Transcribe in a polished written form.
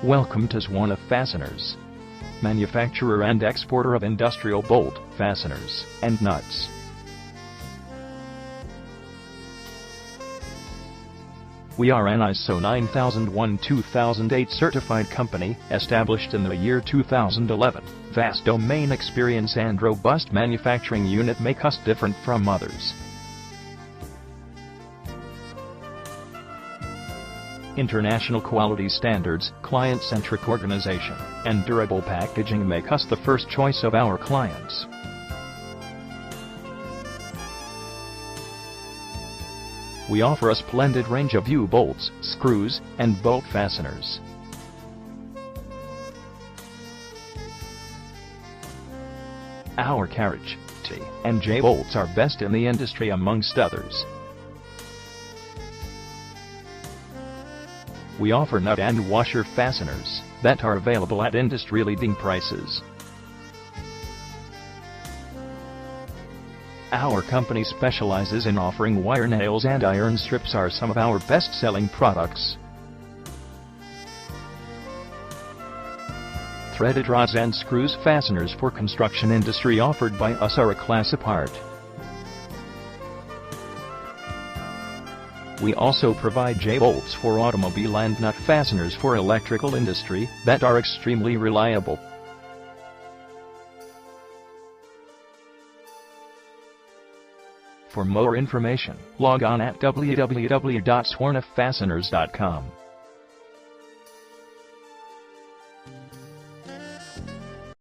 Welcome to Swarna Fasteners, manufacturer and exporter of industrial bolt, fasteners, and nuts. We are an ISO 9001-2008 certified company, established in the year 2011. Vast domain experience and robust manufacturing unit make us different from others. International quality standards, client-centric organization, and durable packaging make us the first choice of our clients. We offer a splendid range of U-bolts, screws, and bolt fasteners. Our carriage, T, and J bolts are best in the industry amongst others. We offer nut and washer fasteners that are available at industry-leading prices. Our company specializes in offering wire nails, and iron strips are some of our best-selling products. Threaded rods and screws fasteners for construction industry offered by us are a class apart. We also provide J-bolts for automobile and nut fasteners for electrical industry that are extremely reliable. For more information, log on at www.swarnafasteners.com.